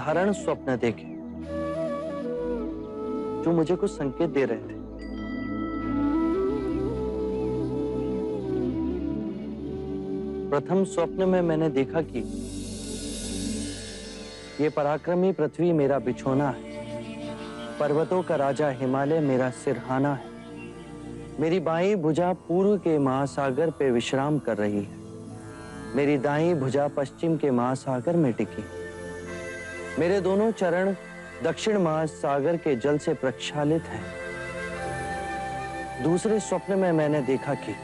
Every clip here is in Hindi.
साधारण स्वप्न देखे जो मुझे कुछ संकेत दे रहे थे। प्रथम स्वप्न में मैंने देखा कि ये पराक्रमी पृथ्वी मेरा बिछोना है, पर्वतों का राजा हिमालय मेरा सिरहाना है, मेरी बाईं भुजा पूर्व के महासागर पे विश्राम कर रही है, मेरी दाईं भुजा पश्चिम के महासागर में टिकी, मेरे दोनों चरण दक्षिण महासागर के जल से प्रक्षालित हैं। दूसरे स्वप्न में मैंने देखा कि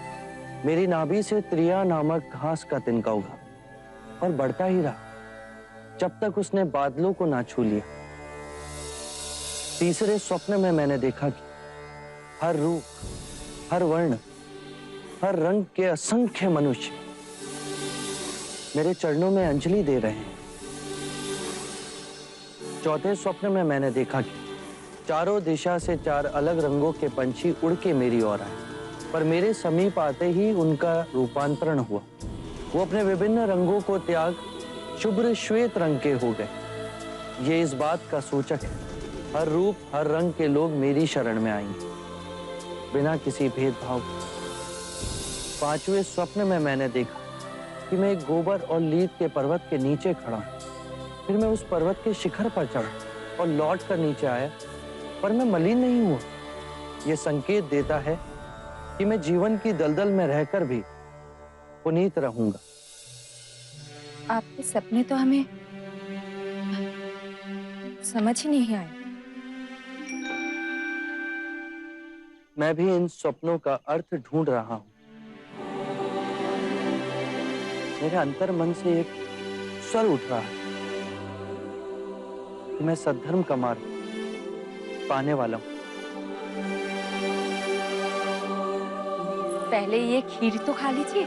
मेरी नाभि से त्रिया नामक घास का तिनका उगा और बढ़ता ही रहा जब तक उसने बादलों को ना छू लिया। तीसरे स्वप्न में मैंने देखा कि हर रूप, हर वर्ण, हर रंग के असंख्य मनुष्य मेरे चरणों में अंजलि दे रहे हैं। चौथे स्वप्न में मैंने देखा कि चारों दिशा से 4 अलग रंगों के पंछी उड़ के मेरी ओर आए, पर मेरे समीप आते ही उनका रूपांतरण हुआ। वो अपने विभिन्न रंगों को त्याग शुभ्र श्वेत रंग के हो गए। ये इस बात का सूचक है, हर रूप, हर रंग के लोग मेरी शरण में आएंगे बिना किसी भेदभाव। पांचवें स्वप्न में मैंने देखा कि मैं एक गोबर और लीद के पर्वत के नीचे खड़ा हूं। फिर मैं उस पर्वत के शिखर पर चढ़ा और लौट कर नीचे आया, पर मैं मलिन नहीं हुआ। यह संकेत देता है कि मैं जीवन की दलदल में रहकर भी पुनीत रहूंगा। आपके सपने तो हमें समझ ही नहीं आए। मैं भी इन स्वप्नों का अर्थ ढूंढ रहा हूं। मेरे अंतर मन से एक स्वर उठ रहा है कि मैं सद्धर्म का मार्ग पाने वाला हूं। पहले ये खीर तो खा लीजिए।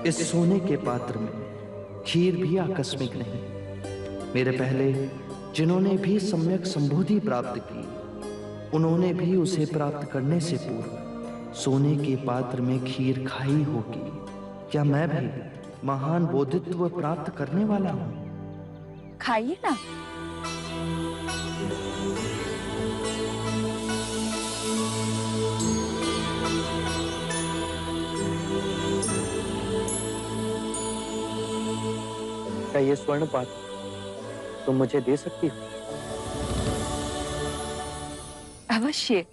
इस सोने के पात्र में खीर भी आकस्मिक नहीं। मेरे पहले जिन्होंने भी सम्यक संबोधि प्राप्त की, उन्होंने भी उसे प्राप्त करने से पूर्व सोने के पात्र में खीर खाई होगी। क्या मैं भी महान बोधित्व प्राप्त करने वाला हूं? खाइए ना। क्या ये स्वर्ण पात्र तुम मुझे दे सकती हो? अवश्य।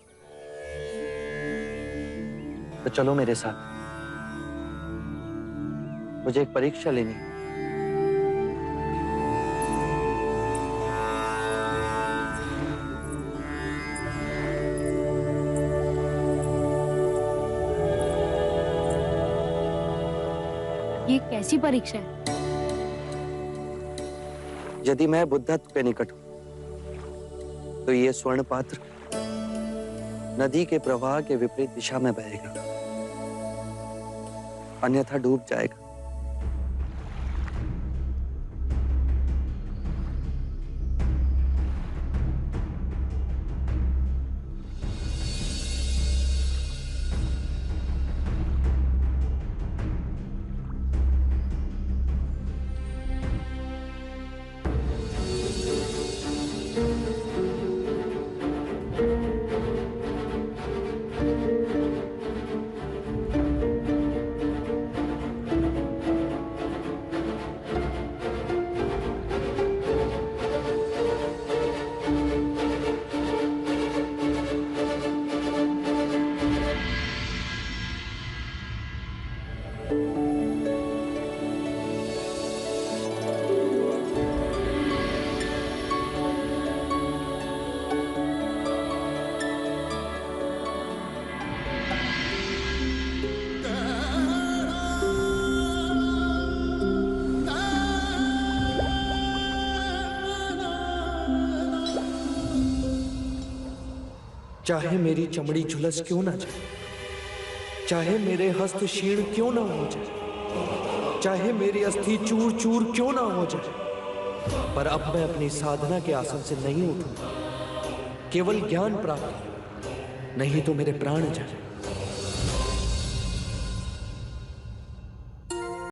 तो चलो मेरे साथ, मुझे एक परीक्षा लेनी है। ये कैसी परीक्षा है? यदि मैं बुद्धत्व के निकट हूं तो ये स्वर्ण पात्र नदी के प्रवाह के विपरीत दिशा में बहेगा, अन्यथा डूब जाएगा। चाहे मेरी चमड़ी झुलस क्यों ना जाए, चाहे मेरे हस्त क्षीण क्यों ना हो जाए, चाहे मेरी अस्थि चूर चूर क्यों ना हो जाए, पर अब मैं अपनी साधना के आसन से नहीं उठूंगा। केवल ज्ञान प्राप्त हो, नहीं तो मेरे प्राण जाए।